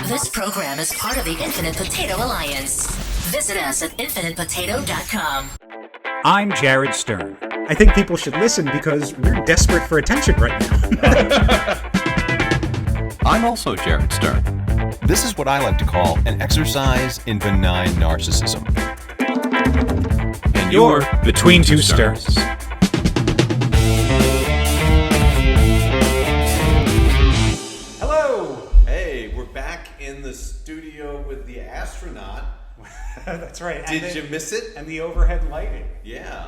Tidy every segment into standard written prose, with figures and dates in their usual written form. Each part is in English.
This program is part of the Infinite Potato Alliance. Visit us at infinitepotato.com. I'm Jared Stern. I think people should listen because we're desperate for attention right now. I'm also Jared Stern. This is what I like to call an exercise in benign narcissism. And You're Between Two Sterns. Hello! Hey, we're back in the studio with the astronaut. That's right. Did you miss it? And the overhead lighting. Yeah.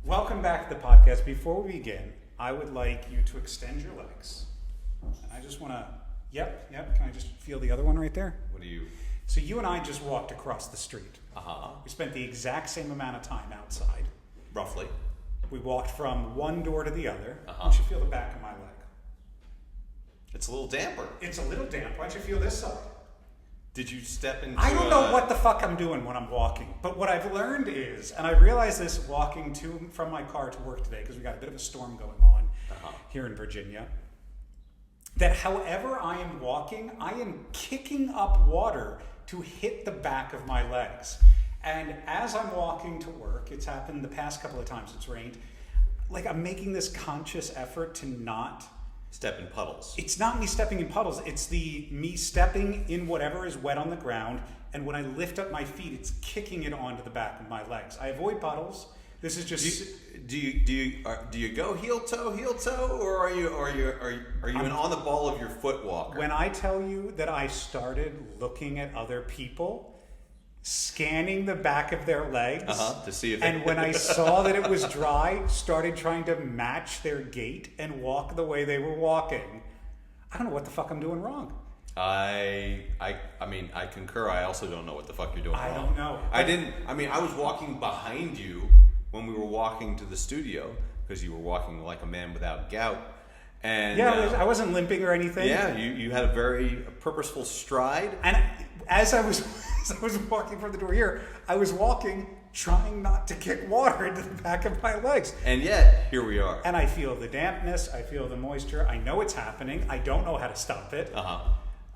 Welcome back to the podcast. Before we begin, I would like you to extend your legs. And I just want to... Yep. Can I just feel the other one right there? What do you... So you and I just walked across the street. Uh-huh. We spent the exact same amount of time outside. Roughly. We walked from one door to the other. Uh-huh. Why don't you feel the back of my leg? It's a little damper. It's a little damp. Why don't you feel this side? Did you step into... I don't know what the fuck I'm doing when I'm walking. But what I've learned is, and I realized this walking from my car to work today, because we got a bit of a storm going on here in Virginia, that however I am walking, I am kicking up water to hit the back of my legs. And as I'm walking to work, it's happened the past couple of times it's rained, like I'm making this conscious effort to not... Step in puddles. It's not me stepping in puddles. It's me stepping in whatever is wet on the ground, and when I lift up my feet, it's kicking it onto the back of my legs. I avoid puddles. This is just... Do you go heel toe, or are you an on the ball of your foot walker? When I tell you that I started looking at other people, scanning the back of their legs, to see if and when I saw that it was dry, started trying to match their gait and walk the way they were walking. I don't know what the fuck I'm doing wrong. I mean, I concur. I also don't know what the fuck you're doing wrong. I don't know. I was walking behind you when we were walking to the studio, because you were walking like a man without gout. And yeah, I wasn't limping or anything. Yeah, you had a very purposeful stride. And as I was walking from the door here, I was walking trying not to kick water into the back of my legs. And yet, here we are. And I feel the dampness, I feel the moisture, I know it's happening, I don't know how to stop it.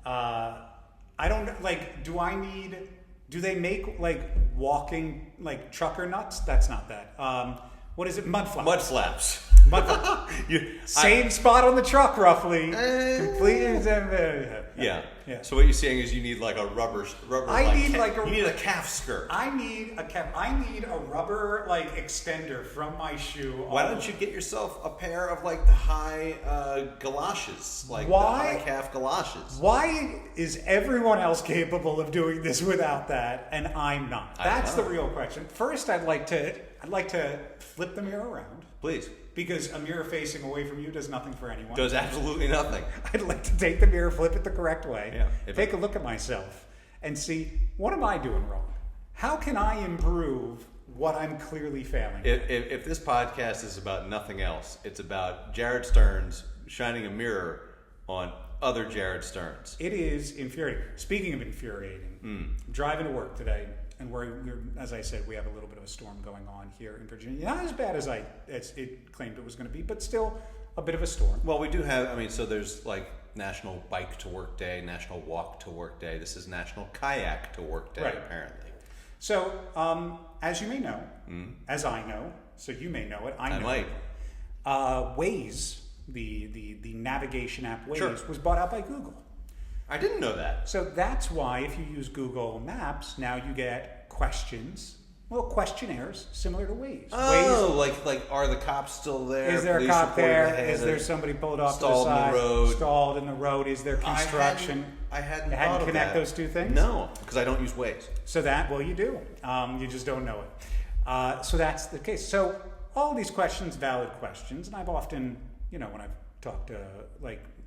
I don't, do they make, walking, trucker nuts? That's not that. What is it? Mud flaps. Mud flaps. Same spot on the truck, roughly. Completely. Yeah. Yeah. So what you're saying is you need like a rubber. You need a calf skirt. I need a rubber extender from my shoe. Why don't you get yourself a pair of the high galoshes, the high calf galoshes? Why is everyone else capable of doing this without that, and I'm not? That's the real question. First, I'd like to flip the mirror around. Please. Because a mirror facing away from you does nothing for anyone. Does absolutely nothing. I'd like to take the mirror, flip it the correct way, take a look at myself, and see, what am I doing wrong? How can I improve what I'm clearly failing? If this podcast is about nothing else, it's about Jared Stearns shining a mirror on other Jared Stearns. It is infuriating. Speaking of infuriating, I'm driving to work today, and we're, as I said, we have a little bit of a storm going on here in Virginia. Not as bad as it claimed it was going to be, but still a bit of a storm. Well, we do have, so there's National Bike to Work Day, National Walk to Work Day. This is National Kayak to Work Day, right. Apparently. So, as you may know, as I know, so you may know it, I know. Waze, the navigation app Waze, was bought out by Google. I didn't know that. So that's why if you use Google Maps, now you get questionnaires similar to Waze. Oh, Waze, are the cops still there? Is there a cop there? Is there somebody pulled off to the side? Stalled in the road? Is there construction? I hadn't thought of connect those two things? No, because I don't use Waze. So you do. You just don't know it. So that's the case. So all these questions, valid questions, and I've often, when I've talked to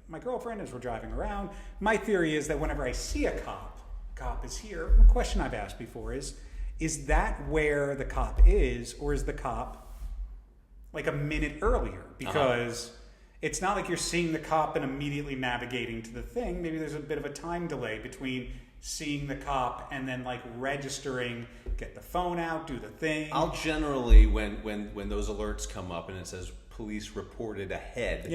my girlfriend as we're driving around, my theory is that whenever I see a cop is here. The question I've asked before is that where the cop is, or is the cop a minute earlier? Because it's not like you're seeing the cop and immediately navigating to the thing. Maybe there's a bit of a time delay between seeing the cop and then registering, get the phone out, do the thing. I'll generally, when those alerts come up and it says police reported ahead,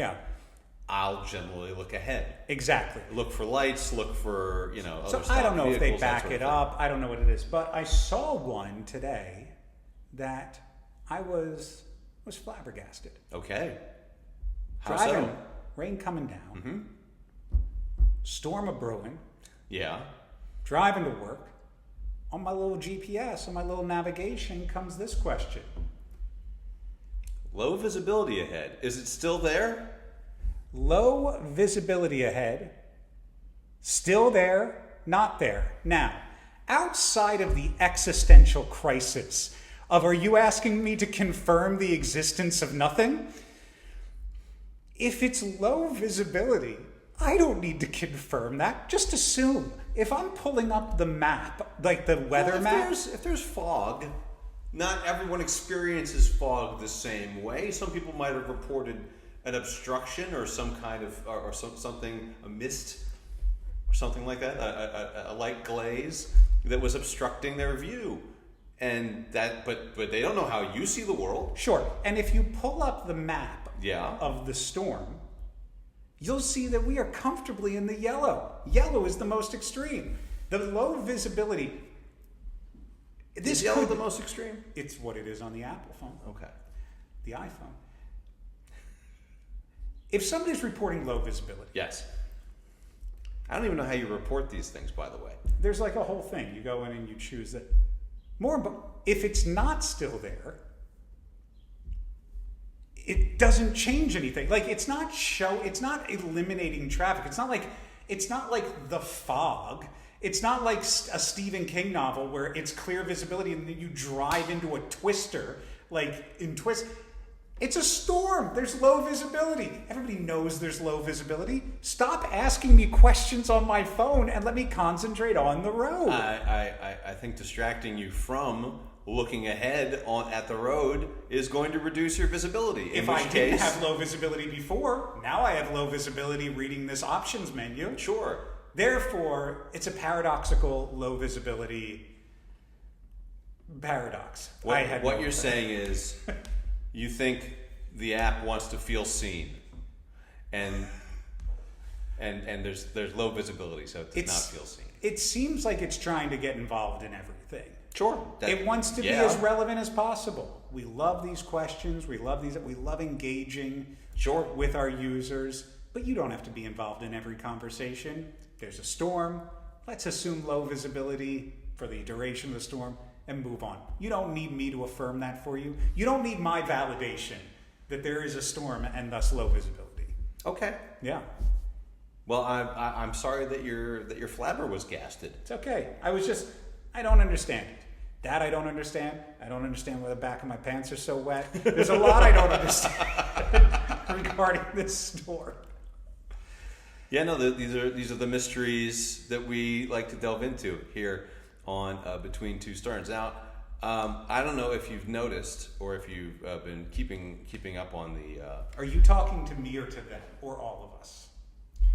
I'll generally look ahead. Exactly. Look for lights, look for, other So stopped I don't know if they vehicles, that back sort of it thing. up. I don't know what it is. But I saw one today that I was flabbergasted. Okay. How Driving, so? rain coming down, storm a brewing, Yeah. driving to work. On my little GPS, on my little navigation, comes this question. Low visibility ahead. Is it still there? Low visibility ahead, still there, not there. Now, outside of the existential crisis of are you asking me to confirm the existence of nothing? If it's low visibility, I don't need to confirm that. Just assume. If I'm pulling up the map, like the weather map, If there's fog, not everyone experiences fog the same way. Some people might have reported an obstruction or some kind of, or something, a mist, or something like that, a light glaze that was obstructing their view. And that, but they don't know how you see the world. sure. And if you pull up the map Yeah. of the storm, you'll see that we are comfortably in the yellow. Yellow is the most extreme. The low visibility. Is yellow the most extreme? It's what it is on the Apple phone, Okay. the iPhone. If somebody's reporting low visibility, Yes. I don't even know how you report these things, by the way. there's like a whole thing. You go in and you choose that. If it's not still there, it doesn't change anything. Like it's not eliminating traffic. It's not like The Fog. It's not like a Stephen King novel where it's clear visibility and then you drive into a twister, like in Twist. It's a storm. There's low visibility. Everybody knows there's low visibility. Stop asking me questions on my phone and let me concentrate on the road. I think distracting you from looking ahead at the road is going to reduce your visibility. If I didn't have low visibility before, now I have low visibility reading this options menu. Sure. Therefore, it's a paradoxical low visibility paradox. What you're saying is you think the app wants to feel seen, and there's low visibility, so it does not feel seen. It seems like it's trying to get involved in everything. Sure. It wants to be as relevant as possible. We love these questions. We love engaging with our users. But you don't have to be involved in every conversation. There's a storm. Let's assume low visibility for the duration of the storm and move on. You don't need me to affirm that for you. You don't need my validation that there is a storm and thus low visibility. Okay. Yeah, Well, I'm sorry that your flabber was gasted. it's okay. I don't understand it. That I don't understand. I don't understand why the back of my pants are so wet. There's a lot I don't understand regarding this storm. Yeah, no, these are the mysteries that we like to delve into here on Between Two Sterns. Now, I don't know if you've noticed or if you've been keeping up on the. Are you talking to me or to them or all of us?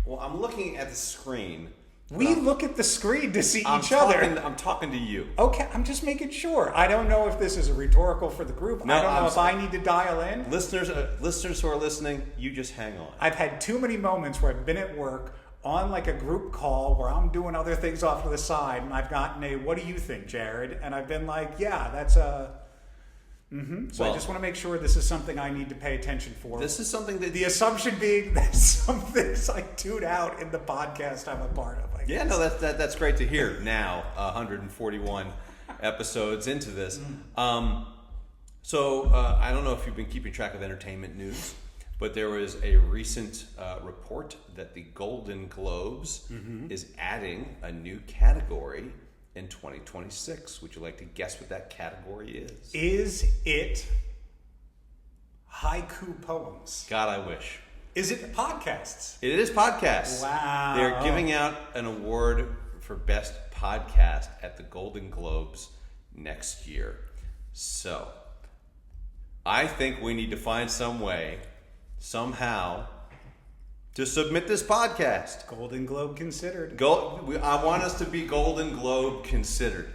Well, I'm looking at the screen. We look at the screen to see each other. I'm talking to you. Okay, I'm just making sure. I don't know if this is a rhetorical for the group. No, I don't know I'm if I need to dial in. Listeners who are listening, you just hang on. I've had too many moments where I've been at work on like a group call where I'm doing other things off to the side and I've gotten a, what do you think, Jared? And I've been like, yeah, that's a... So I just want to make sure this is something I need to pay attention for. This is something that... The assumption being that some things I tune out in the podcast I'm a part of. I guess. Yeah, no, that's great to hear now, 141 episodes into this. So I don't know if you've been keeping track of entertainment news, but there was a recent report that the Golden Globes is adding a new category in 2026. Would you like to guess what that category is? Is it haiku poems? God, I wish. Is it podcasts? It is podcasts. Wow. They're giving out an award for Best Podcast at the Golden Globes next year. So, I think we need to find some way, somehow, to submit this podcast. Golden Globe considered. I want us to be Golden Globe considered.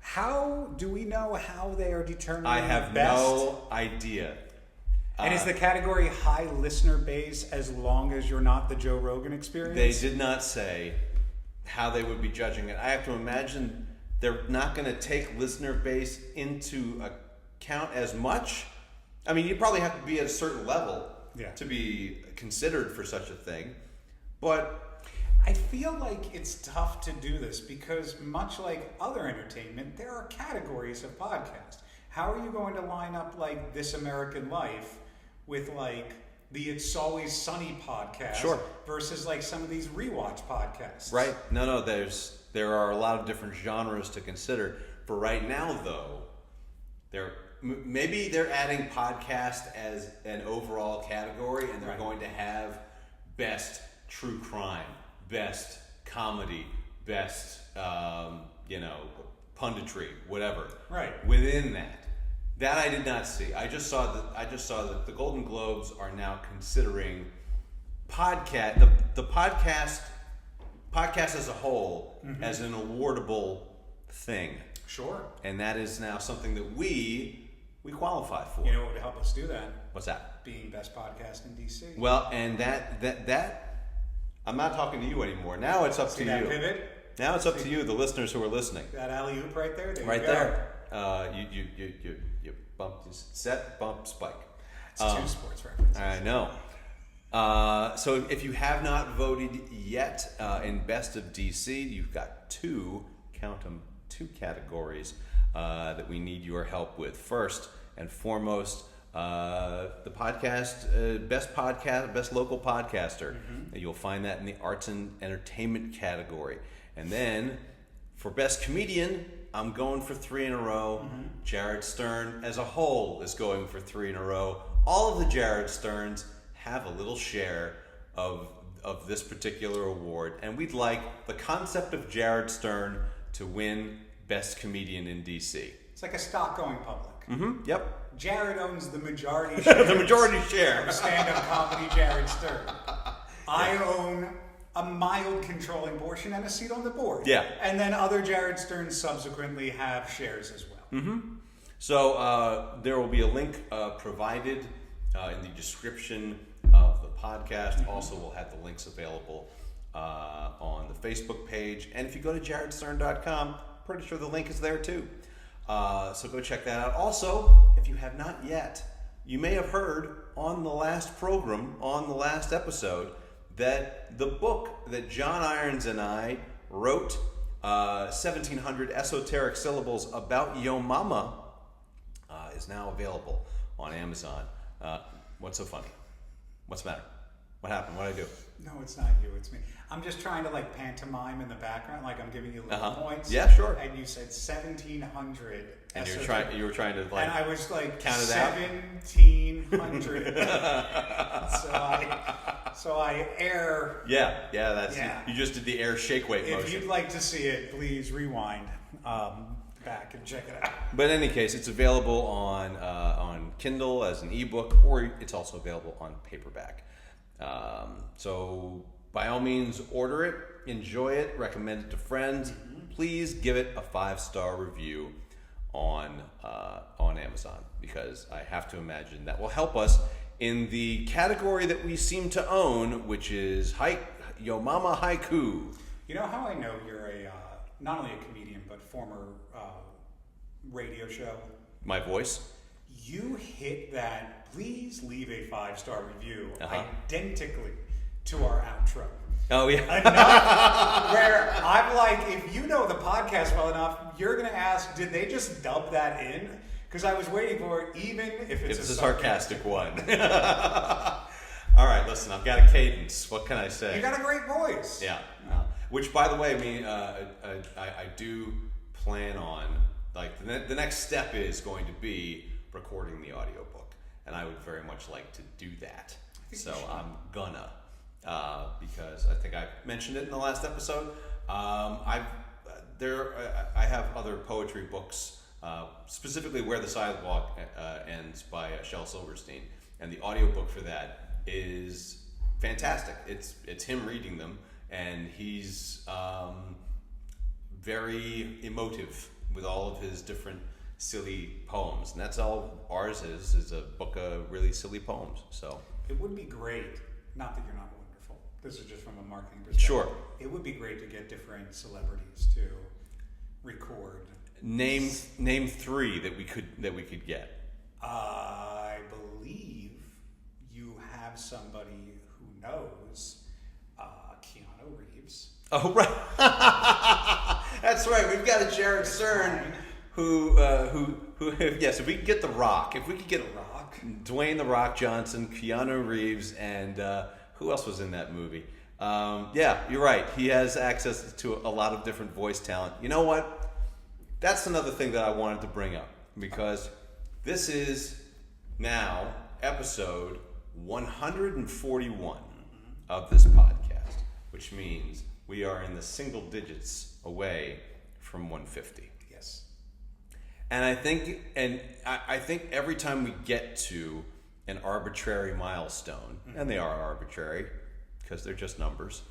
How do we know how they are determining I have best? no idea. And is the category high listener base as long as you're not the Joe Rogan Experience? They did not say how they would be judging it. I have to imagine they're not going to take listener base into account as much. I mean, you probably have to be at a certain level to be considered for such a thing. But I feel like it's tough to do this because much like other entertainment, there are categories of podcasts. How are you going to line up like This American Life with like the It's Always Sunny podcast versus like some of these rewatch podcasts? Right. No, there are a lot of different genres to consider. For right now, though, maybe they're adding podcast as an overall category, and they're going to have best true crime, best comedy, best punditry, whatever. Right. Within that I did not see. I just saw that the Golden Globes are now considering podcast the podcast as a whole as an awardable thing. Sure. And that is now something that we qualify for. You know what would help us do that? What's that? Being best podcast in DC. Well, and that I'm not talking to you anymore. Now it's up to that you. Pivot? Now it's up to you, the listeners who are listening. That alley-oop right there? Right there. You bump, set, bump, spike. It's two sports references. I know. So if you have not voted yet in Best of DC, you've got two categories that we need your help with. First and foremost, the podcast, best local podcaster. You'll find that in the arts and entertainment category. And then for best comedian, I'm going for 3 in a row. Jared Stern as a whole is going for 3 in a row. All of the Jared Sterns have a little share of this particular award, and we'd like the concept of Jared Stern to win best comedian in DC. It's like a stock going public. Yep. Jared owns the majority share. The majority share of stand-up comedy Jared Stern. I own a mild controlling portion and a seat on the board. Yeah. And then other Jared Sterns subsequently have shares as well. So there will be a link provided in the description of the podcast. Also, we'll have the links available on the Facebook page. And if you go to jaredstern.com, pretty sure the link is there too. So go check that out. Also, if you have not yet, you may have heard on the last program, on the last episode, that the book that John Irons and I wrote, 1700 Esoteric Syllables About Yo Mama, is now available on Amazon. What's so funny? What's the matter? What happened? What did I do? No, it's not you, it's me. I'm just trying to like pantomime in the background, like I'm giving you little points. Yeah, sure. And you said 1700. And you were trying to like. And I was like count it out. 1700. so I err. Yeah, that's you just did the air shake weight motion. If you'd like to see it, please rewind back and check it out. But in any case, it's available on Kindle as an ebook, or it's also available on paperback. So by all means, order it, enjoy it, recommend it to friends. Please give it a 5-star review on Amazon, because I have to imagine that will help us in the category that we seem to own, which is Yo Mama Haiku. You know how I know you're not only a comedian but former radio show? My voice? You hit that. Please leave a 5-star review identically to our outro. Oh, yeah. Enough where I'm like, if you know the podcast well enough, you're going to ask, did they just dub that in? Because I was waiting for it, even if it's a sarcastic one. All right, listen, I've got a cadence. What can I say? You got a great voice. Yeah. Which, by the way, I do plan on, like, the next step is going to be recording the audiobook. And I would very much like to do that. So I'm gonna. Because I think I mentioned it in the last episode. I have other poetry books, specifically Where the Sidewalk Ends by Shel Silverstein, and the audiobook for that is fantastic. It's him reading them, and he's very emotive with all of his different silly poems, and that's all ours is a book of really silly poems. So It would be great, not that you're not wonderful, this is just from a marketing perspective. Sure. It would be great to get different celebrities to record. name 3 that we could get. I believe you have somebody who knows Keanu Reeves. Oh right, that's right. We've got a Jared Stern who yes. If we could get The Rock, if we could get The Rock. Dwayne The Rock Johnson, Keanu Reeves, and who else was in that movie? Yeah, you're right. He has access to a lot of different voice talent. You know what? That's another thing that I wanted to bring up because this is now episode 141 of this podcast, which means we are in the single digits away from 150. Yes. And I think every time we get to an arbitrary milestone, and they are arbitrary because they're just numbers,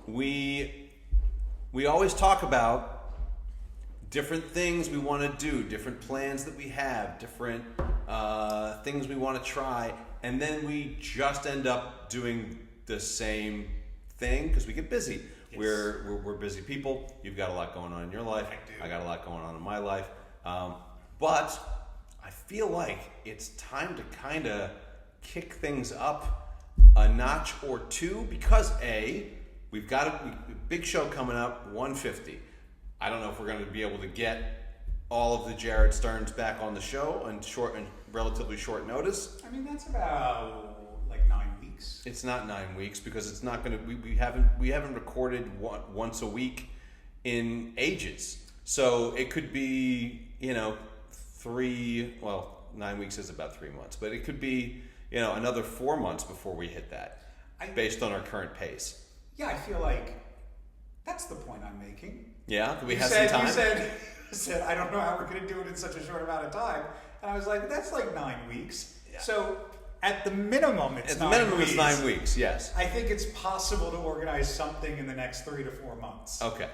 we always talk about different things we want to do, different plans that we have, different things we want to try, and then we just end up doing the same thing because we get busy. Yes. We're busy people. You've got a lot going on in your life. I do. I got a lot going on in my life. But I feel like it's time to kind of kick things up a notch or two because we've got a big show coming up, 150. I don't know if we're going to be able to get all of the Jared Sterns back on the show in relatively short notice. I mean, that's about like 9 weeks. It's not 9 weeks because it's not going to. We haven't recorded once a week in ages. So it could be 3. Well, 9 weeks is about 3 months, but it could be another 4 months before we hit that, based on our current pace. Yeah, I feel like that's the point I'm making. Yeah, do we have some time? You said, I don't know how we're going to do it in such a short amount of time. And I was like, that's like 9 weeks. Yeah. So at the minimum, it's 9 weeks. At the minimum, it's 9 weeks, yes. I think it's possible to organize something in the next 3 to 4 months. Okay,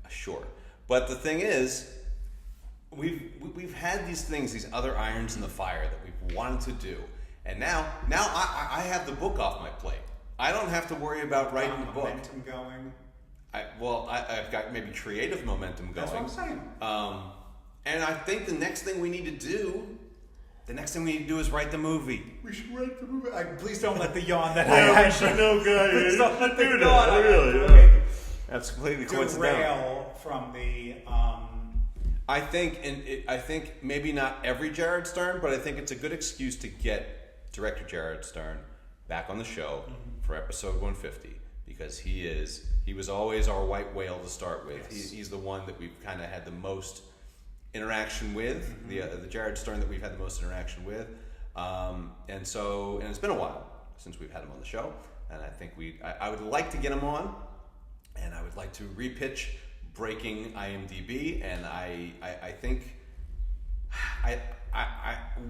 sure. But the thing is, we've had these things, these other irons in the fire that we've wanted to do. And now I have the book off my plate. I don't have to worry about writing the book. Momentum going. I've got maybe creative momentum going. That's what I'm saying. And I think the next thing we need to do is write the movie. We should write the movie. Please don't let the yawn that Yeah, I we should know, guys. Please don't let the Do yawn. that, really. Okay. That's completely coincidental. Derail from the. I think maybe not every Jared Stern, but I think it's a good excuse to get director Jared Stern back on the show for episode 150 because he was always our white whale to start with. Yes. He's the one that we've kind of had the most interaction with, the Jared Stern that we've had the most interaction with, and it's been a while since we've had him on the show, and I think I would like to get him on, and I would like to repitch breaking IMDb, and I think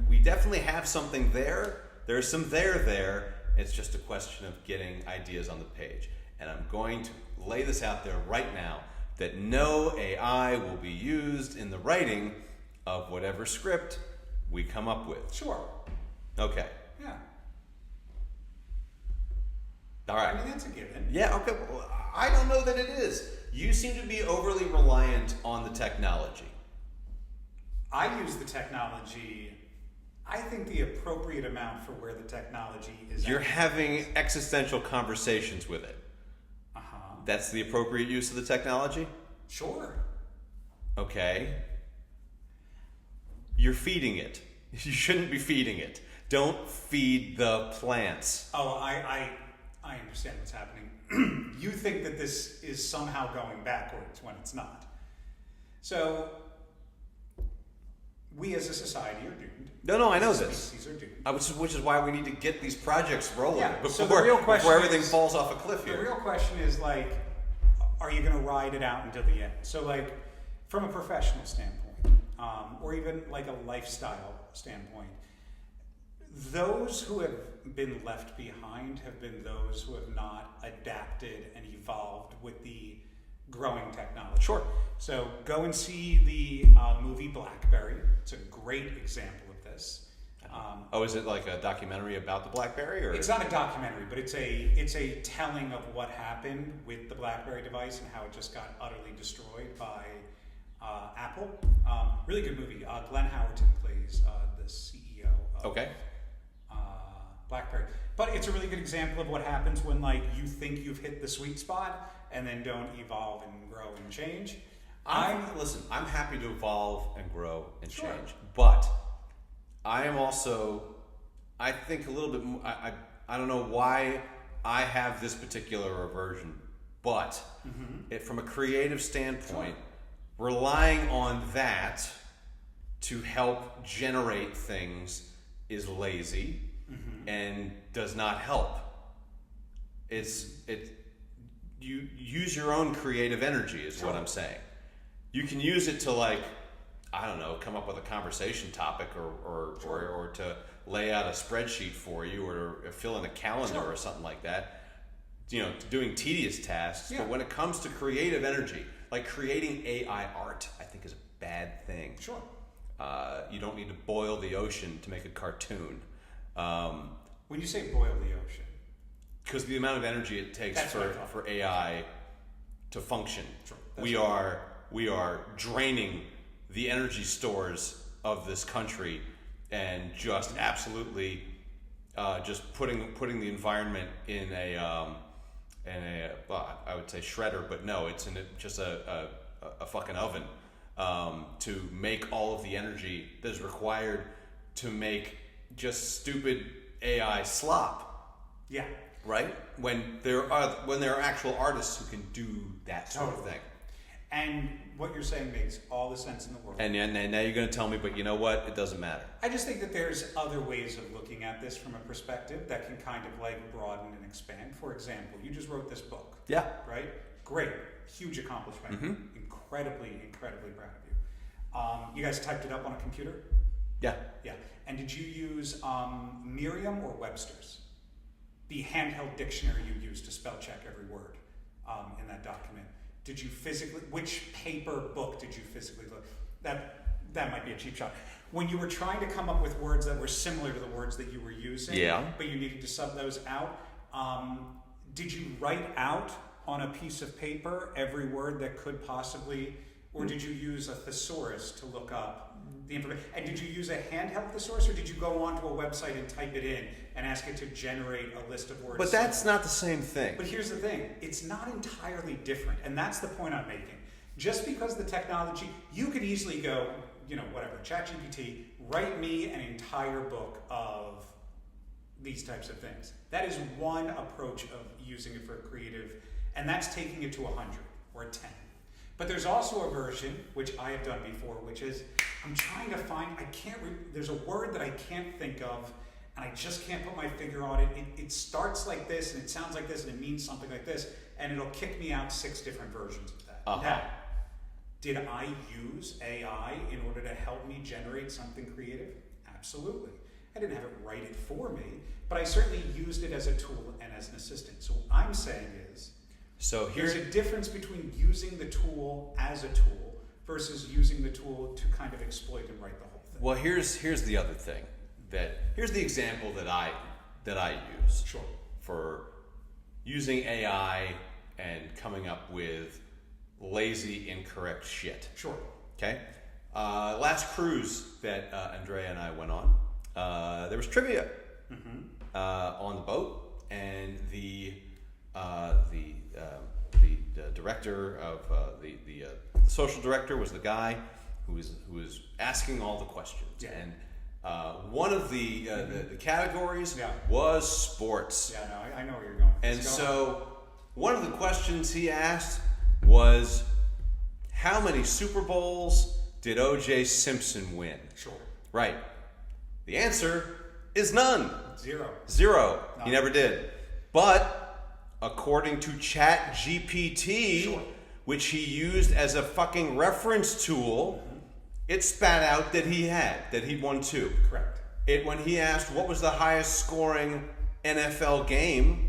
we definitely have something there. There's some there. It's just a question of getting ideas on the page. And I'm going to lay this out there right now that no AI will be used in the writing of whatever script we come up with. Sure. Okay. Yeah. All right. I mean, that's a given. Yeah, okay. Well, I don't know that it is. You seem to be overly reliant on the technology. I use the technology, I think the appropriate amount for where the technology is. You're having existential conversations with it. Uh-huh. That's the appropriate use of the technology? Sure. Okay. You're feeding it. You shouldn't be feeding it. Don't feed the plants. Oh, I understand what's happening. You think that this is somehow going backwards when it's not. So, we as a society are doomed. No, I know As a this. species are doomed. Which is why we need to get these projects rolling Yeah, so before, the real question before everything is- falls off a cliff The here. real question is like, are you going to ride it out until the end? So like, from a professional standpoint, or even like a lifestyle standpoint, those who have been left behind have been those who have not adapted and evolved with the growing technology. Sure. So go and see the movie Blackberry. It's a great example of this. Is it like a documentary about the BlackBerry, or It's not a documentary, but it's a telling of what happened with the BlackBerry device and how it just got utterly destroyed by Apple. Really good movie. Glenn Howerton plays the CEO of BlackBerry. But it's a really good example of what happens when like you think you've hit the sweet spot and then don't evolve and grow and change. I'm happy to evolve and grow and Sure. change, but I am also, I think a little bit. I don't know why I have this particular aversion, but from a creative standpoint, relying on that to help generate things is lazy and does not help. You use your own creative energy is what I'm saying. You can use it to, like, I don't know, come up with a conversation topic or to lay out a spreadsheet for you or fill in a calendar or something like that. You know, doing tedious tasks. Yeah. But when it comes to creative energy, like creating AI art, I think is a bad thing. Sure. You don't need to boil the ocean to make a cartoon. When you say boil the ocean, Because the amount of energy it takes That's what I thought. for AI to function. Sure. We are draining the energy stores of this country and just absolutely just putting the environment in a well, I would say shredder, but no, it's in just a fucking oven to make all of the energy that is required to make just stupid AI slop. yeah. Right? When there are actual artists who can do that sort of Totally. thing. And what you're saying makes all the sense in the world. And now you're going to tell me, but you know what? It doesn't matter. I just think that there's other ways of looking at this from a perspective that can kind of like broaden and expand. For example, you just wrote this book. Yeah. Right? Great. Huge accomplishment. Incredibly proud of you. You guys typed it up on a computer? Yeah. Yeah. And did you use Merriam or Webster's? The handheld dictionary you used to spell check every word in that document. Did you physically, which paper book did you physically look? That might be a cheap shot. When you were trying to come up with words that were similar to the words that you were using, but you needed to sub those out, did you write out on a piece of paper every word that could possibly, or did you use a thesaurus to look up the information? And did you use a handheld thesaurus, or did you go onto a website and type it in and ask it to generate a list of words? But that's not the same thing. But here's the thing, it's not entirely different, and that's the point I'm making. Just because the technology, you could easily go, whatever, ChatGPT, write me an entire book of these types of things. That is one approach of using it for creative, and that's taking it to 100 or 10. But there's also a version, which I have done before, which is, I'm trying to find, there's a word that I can't think of, and I just can't put my finger on it. It starts like this, and it sounds like this, and it means something like this, and it'll kick me out 6 different versions of that. Now, did I use AI in order to help me generate something creative? Absolutely. I didn't have it write it for me, but I certainly used it as a tool and as an assistant. So what I'm saying is, there's a difference between using the tool as a tool versus using the tool to kind of exploit and write the whole thing. Well, here's the other thing. Here's the example that I use for using AI and coming up with lazy, incorrect shit. Sure. Okay? Last cruise that Andrea and I went on, there was trivia on the boat, and the director of the social director was the guy who was asking all the questions. Yeah. And one of the categories was sports. Yeah, no, I know where you're going. And so one of the questions he asked was, how many Super Bowls did O.J. Simpson win? Sure. Right. The answer is none. 0. Zero. He never did. But according to ChatGPT, which he used as a fucking reference tool, it spat out that he won 2. Correct. When he asked what was the highest scoring NFL game,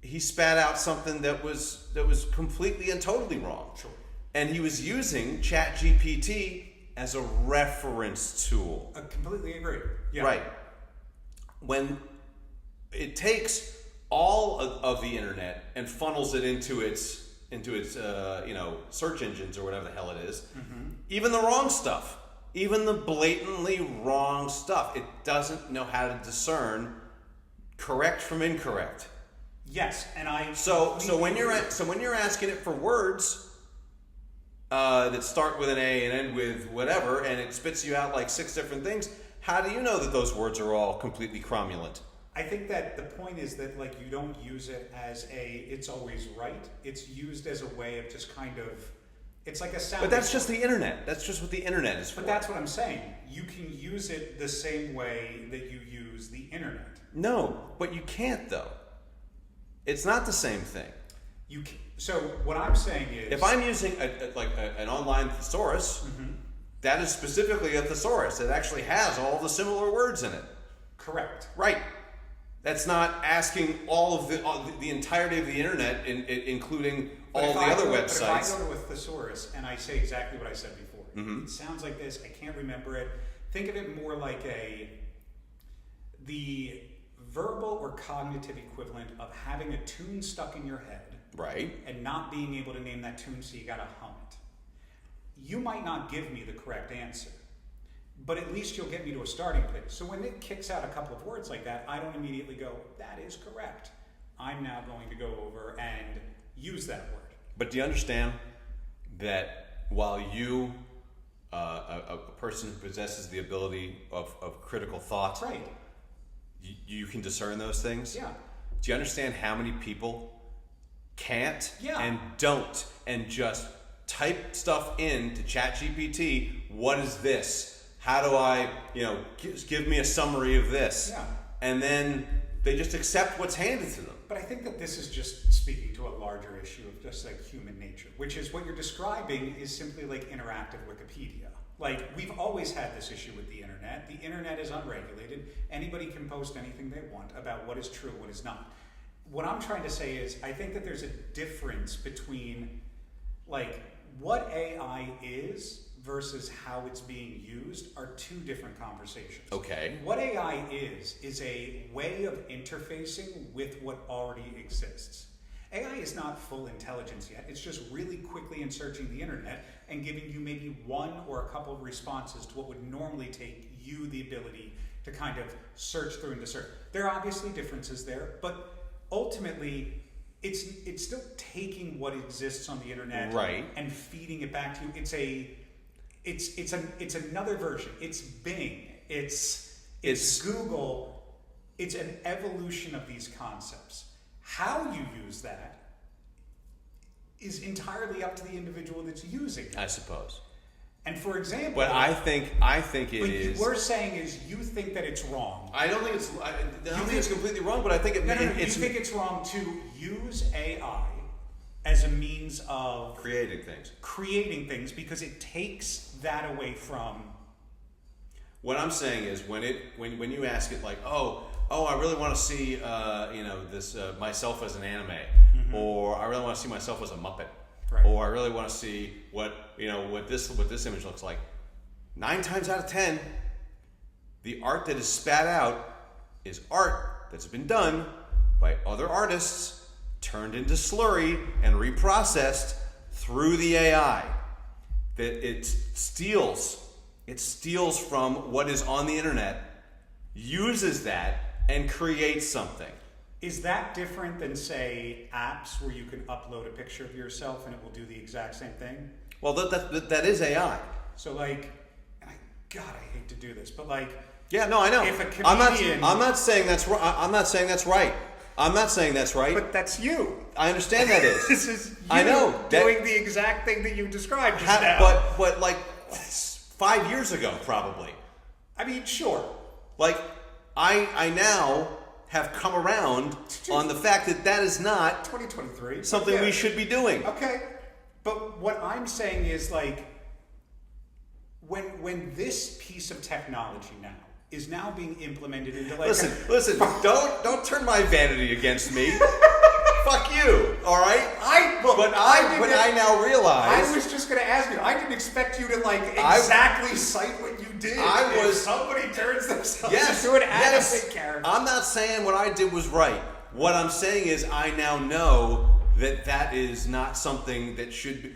he spat out something that was completely and totally wrong. Sure. And he was using ChatGPT as a reference tool. I completely agree. Yeah. Right. When it takes all of the internet and funnels it into its search engines or whatever the hell it is, even the wrong stuff, even the blatantly wrong stuff, it doesn't know how to discern correct from incorrect. Yes, and I. So when you're asking it for words that start with an A and end with whatever, and it spits you out like 6 different things, how do you know that those words are all completely cromulent? I think that the point is that like you don't use it as it's always right. It's used as a way of just kind of, it's like a sound. But that's just the internet. That's just what the internet is for. But that's what I'm saying. You can use it the same way that you use the internet. No, but you can't though. It's not the same thing. You can, so what I'm saying is, if I'm using an online thesaurus, that is specifically a thesaurus. It actually has all the similar words in it. correct. Right. That's not asking all of the entirety of the internet, including all the other websites. But if I go to a thesaurus and I say exactly what I said before, it sounds like this. I can't remember it. Think of it more like the verbal or cognitive equivalent of having a tune stuck in your head, right, and not being able to name that tune, so you gotta hum it. You might not give me the correct answer, but at least you'll get me to a starting place. So when it kicks out a couple of words like that, I don't immediately go, that is correct. I'm now going to go over and use that word. But do you understand that while you, a person who possesses the ability of critical thought, Right. you can discern those things? Yeah. Do you understand how many people can't Yeah. and don't and just type stuff into ChatGPT? What is this? How do I, give me a summary of this? Yeah. And then they just accept what's handed to them. But I think that this is just speaking to a larger issue of just like human nature, which is what you're describing is simply like interactive Wikipedia. Like, we've always had this issue with the internet. The internet is unregulated. Anybody can post anything they want about what is true, what is not. What I'm trying to say is, I think that there's a difference between like what AI is versus how it's being used are two different conversations. Okay. What AI is a way of interfacing with what already exists. AI is not full intelligence yet. It's just really quickly in searching the internet and giving you maybe one or a couple of responses to what would normally take you the ability to kind of search through and discern. There are obviously differences there, but ultimately it's still taking what exists on the internet, right, and feeding it back to you. It's another version. It's Bing. It's Google. It's an evolution of these concepts. How you use that is entirely up to the individual that's using it. I suppose. And for example, But I think it is. What we're saying is you think that it's wrong. I don't think it's. I don't think it's completely wrong, but I think it. No, you it's think it's wrong to use AI as a means of creating things because it takes that away from. What I'm saying is when you ask it like, oh, I really want to see this myself as an anime, or I really want to see myself as a Muppet, right, or I really want to see what this image looks like. 9 times out of 10, the art that is spat out is art that's been done by other artists, turned into slurry and reprocessed through the AI. That it steals from what is on the internet, uses that, and creates something. Is that different than, say, apps where you can upload a picture of yourself and it will do the exact same thing? Well, that is AI. So, like, and I hate to do this, but like, yeah, no, I know. If a comedian, I'm not saying that's right. I'm not saying that's right. I'm not saying that's right. But that's you. I understand that is. This is you I know doing the exact thing that you described just now. But like 5 years ago, probably. I mean, sure. Like I now have come around on the fact that is not 2023 something we should be doing. Okay, but what I'm saying is like when this piece of technology now is now being implemented into like listen, don't turn my vanity against me. Fuck you. All right. But I now realize. I was just going to ask you. I didn't expect you to exactly cite what you did. If somebody turns themselves into an anime character. I'm not saying what I did was right. What I'm saying is I now know that is not something that should be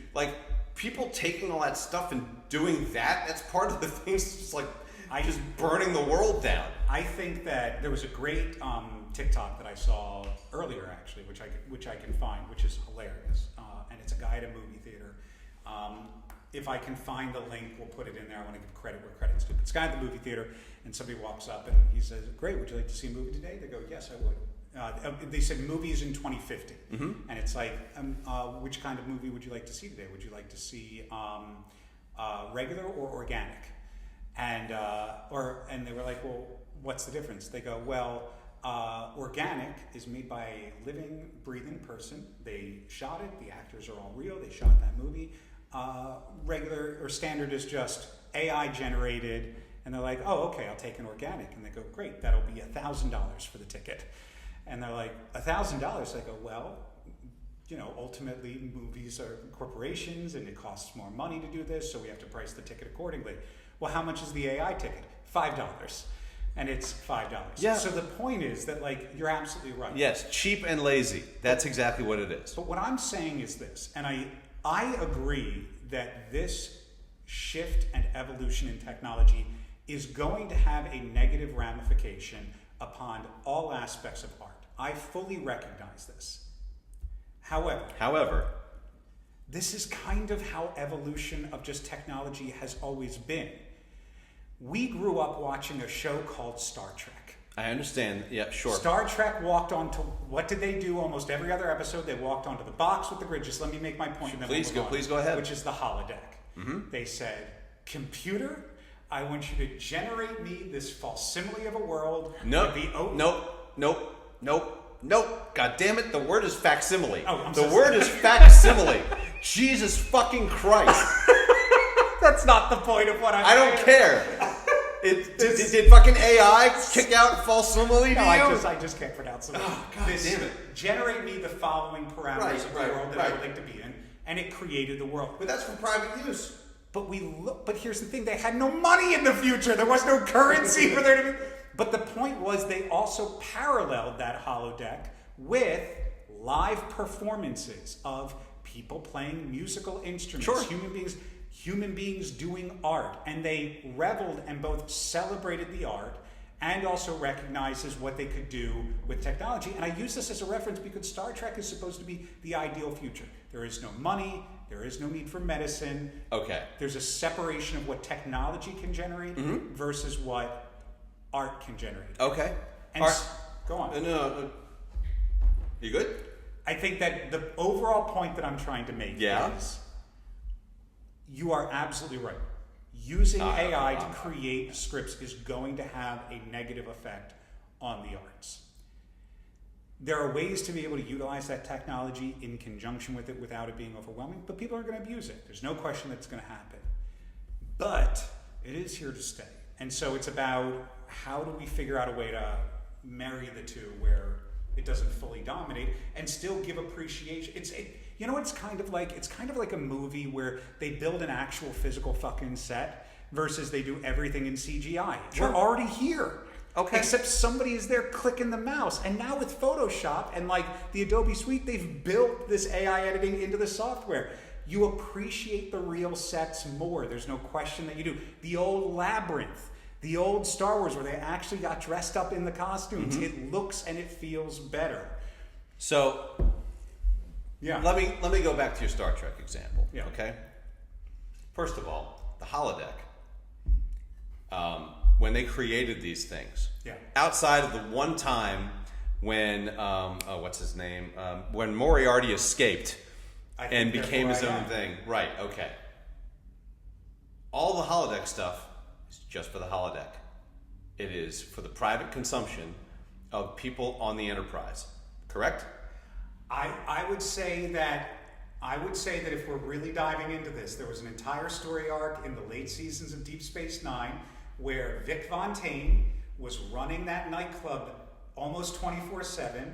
people taking all that stuff and doing that. That's part of the things. It's just burning the world down. I think that there was a great TikTok that I saw earlier, actually, which I can find, which is hilarious, and it's a guy at a movie theater. If I can find the link, we'll put it in there. I want to give credit where credit's due. It's a guy at the movie theater, and somebody walks up and he says, "Great, would you like to see a movie today?" They go, "Yes, I would." They said movies in 2050, and it's which kind of movie would you like to see today? Would you like to see regular or organic? And they were like, "Well, what's the difference?" They go, "Well, organic is made by a living, breathing person. They shot it. The actors are all real. They shot that movie. Regular or standard is just AI generated." And they're like, "Oh, okay, I'll take an organic." And they go, "Great, that'll be $1,000 for the ticket." And they're like, $1,000? They go, "Well, ultimately movies are corporations and it costs more money to do this, so we have to price the ticket accordingly." "Well, how much is the AI ticket?" $5. And it's $5. Yeah. So the point is that you're absolutely right. Yes, cheap and lazy. That's exactly what it is. But what I'm saying is this, and I agree that this shift and evolution in technology is going to have a negative ramification upon all aspects of art. I fully recognize this. However, this is kind of how evolution of just technology has always been. We grew up watching a show called Star Trek. I understand. Yeah, sure. Star Trek walked onto, what did they do almost every other episode? They walked onto the box with the grid. Just let me make my point. And then Please go ahead. Which is the holodeck. Mm-hmm. They said, "Computer, I want you to generate me this facsimile of a world." Nope. God damn it, the word is facsimile. The word is facsimile. Jesus fucking Christ. That's not the point of what I'm saying. I don't care. Did fucking AI kick out facsimile to you? I just can't pronounce it. Oh, God damn it. Generate me the following parameters of the world that I would like to be in. And it created the world. But that's for private use. But here's the thing, they had no money in the future. There was no currency for there to be. But the point was they also paralleled that holodeck with live performances of people playing musical instruments, sure. human beings doing art, and they reveled and both celebrated the art and also recognizes what they could do with technology. And I use this as a reference because Star Trek is supposed to be the ideal future. There is no money, there is no need for medicine. Okay. There's a separation of what technology can generate versus what art can generate. Okay. And go on. No. You good? I think that the overall point that I'm trying to make is you are absolutely right. Using AI to create scripts is going to have a negative effect on the arts. There are ways to be able to utilize that technology in conjunction with it without it being overwhelming, but people are going to abuse it. There's no question that it's going to happen. But it is here to stay. And so it's about how do we figure out a way to marry the two where it doesn't fully dominate and still give appreciation. It's kind of like a movie where they build an actual physical fucking set versus they do everything in CGI. Sure. We're already here. Okay. Except somebody is there clicking the mouse. And now with Photoshop and the Adobe Suite, they've built this AI editing into the software. You appreciate the real sets more. There's no question that you do. The old Labyrinth, the old Star Wars where they actually got dressed up in the costumes. It looks and it feels better. So, let me go back to your Star Trek example. Yeah. Okay. First of all, the holodeck. When they created these things, outside of the one time when what's his name? When Moriarty escaped and became his own thing. Right. Okay. All the holodeck stuff is just for the holodeck. It is for the private consumption of people on the Enterprise. Correct? I would say that if we're really diving into this, there was an entire story arc in the late seasons of Deep Space Nine where Vic Fontaine was running that nightclub almost 24/7,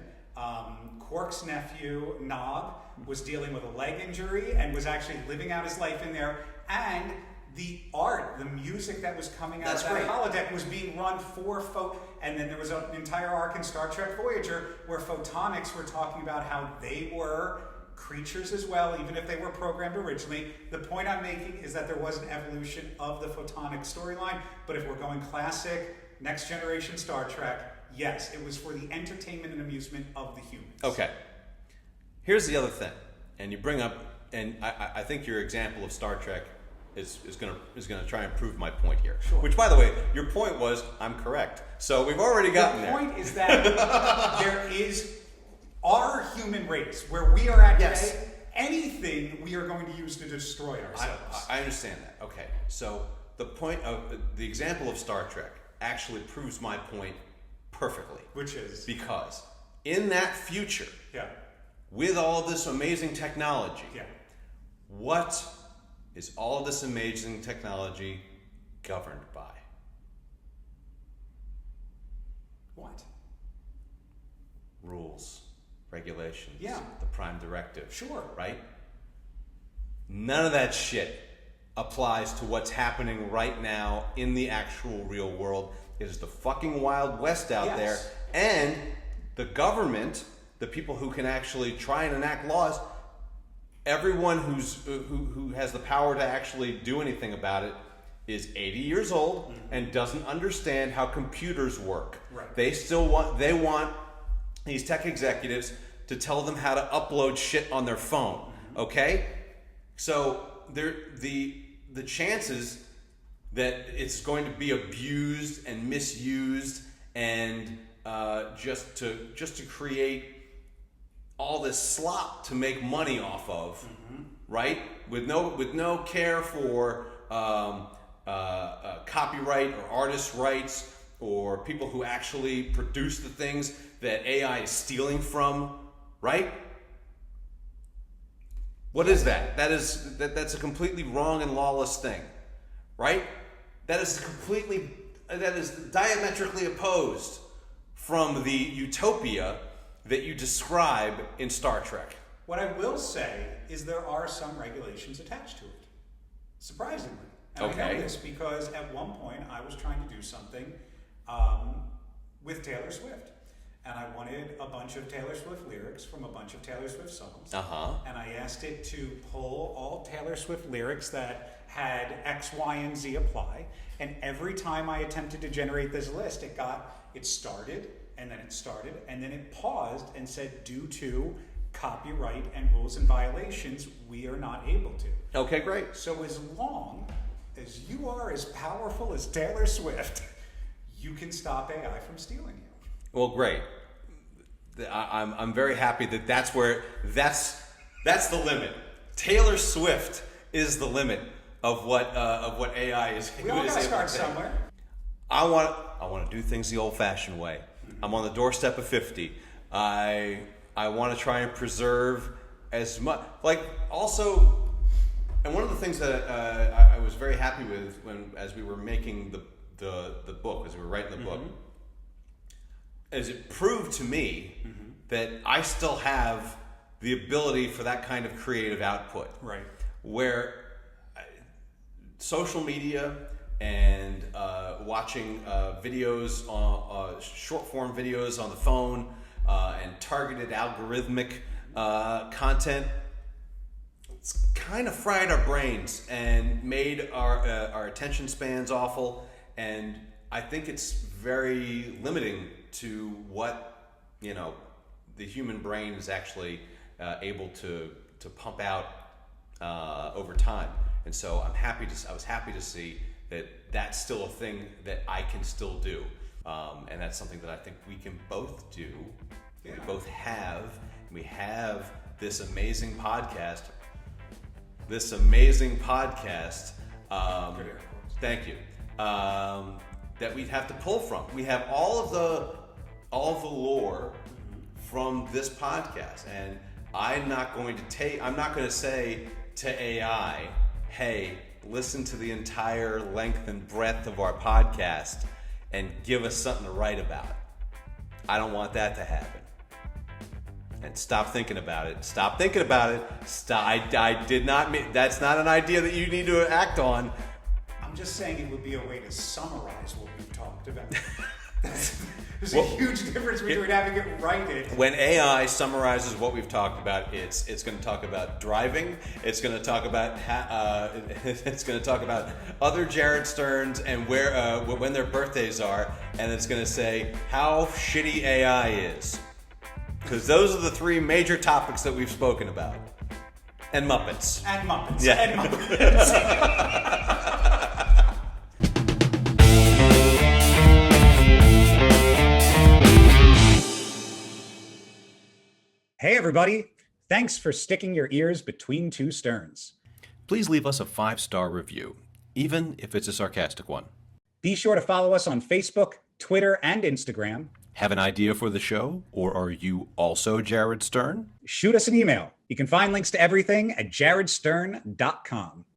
Quark's nephew, Nog, was dealing with a leg injury and was actually living out his life in there. And the art, the music that was coming out of that holodeck was being run for and then there was an entire arc in Star Trek Voyager where Photonics were talking about how they were creatures as well, even if they were programmed originally. The point I'm making is that there was an evolution of the Photonic storyline, but if we're going classic, next generation Star Trek, yes, it was for the entertainment and amusement of the humans. Okay. Here's the other thing, and you bring up, and I think your example of Star Trek is gonna try and prove my point here. Sure. Which, by the way, your point was I'm correct. So we've already gotten there. The point is that there is our human race where we are at today. Anything we are going to use to destroy ourselves. I understand that. Okay. So the point of the example of Star Trek actually proves my point perfectly. Which is? Because in that future, yeah, with all of this amazing technology, yeah, what is all of this amazing technology governed by? What? Rules, regulations, yeah, the Prime Directive. Sure. Right? None of that shit applies to what's happening right now in the actual real world. It is the fucking Wild West out there. And the government, the people who can actually try and enact laws, everyone who has the power to actually do anything about it is 80 years old and doesn't understand how computers work. Right. They want these tech executives to tell them how to upload shit on their phone. Okay? So the chances that it's going to be abused and misused and just to create all this slop to make money off of, right? With no care for copyright or artist rights or people who actually produce the things that AI is stealing from, right? What is that? That's a completely wrong and lawless thing, right? That is diametrically opposed from the utopia that you describe in Star Trek. What I will say is there are some regulations attached to it, surprisingly. And I know this because at one point I was trying to do something with Taylor Swift. And I wanted a bunch of Taylor Swift lyrics from a bunch of Taylor Swift songs. And I asked it to pull all Taylor Swift lyrics that had X, Y, and Z apply. And every time I attempted to generate this list, it started, and then it paused and said, due to copyright and rules and violations, we are not able to. Okay, great. So as long as you are as powerful as Taylor Swift, you can stop AI from stealing you. Well, great. I'm very happy that that's the limit. Taylor Swift is the limit of what AI is. We all gotta start somewhere. I want to do things the old-fashioned way. I'm on the doorstep of 50. I want to try and preserve as much. Also, and one of the things that I was very happy with as we were making the book, as we were writing the book, is it proved to me that I still have the ability for that kind of creative output. Right. Where social media and watching videos, short form videos on the phone, and targeted algorithmic content, it's kind of fried our brains and made our attention spans awful. And I think it's very limiting to what the human brain is actually able to pump out over time. And so I was happy to see that that's still a thing that I can still do, and that's something that I think we can both do. Yeah. We both have. We have this amazing podcast. Thank you. That we'd have to pull from. We have all of the lore from this podcast, and I'm not going to say to AI, hey, listen to the entire length and breadth of our podcast and give us something to write about. I don't want that to happen. And stop thinking about it. Stop thinking about it. Stop. I did not mean, that's not an idea that you need to act on. I'm just saying it would be a way to summarize what we've talked about. There's a huge difference between having it write it. When AI summarizes what we've talked about, it's going to talk about driving. It's going to talk about it's going to talk about other Jared Sterns and where when their birthdays are, and it's going to say how shitty AI is, because those are the three major topics that we've spoken about, and Muppets. And Muppets. Yeah. And Muppets. Hey, everybody. Thanks for sticking your ears between two sterns. Please leave us a 5-star review, even if it's a sarcastic one. Be sure to follow us on Facebook, Twitter, and Instagram. Have an idea for the show, or are you also Jared Stern? Shoot us an email. You can find links to everything at jaredstern.com.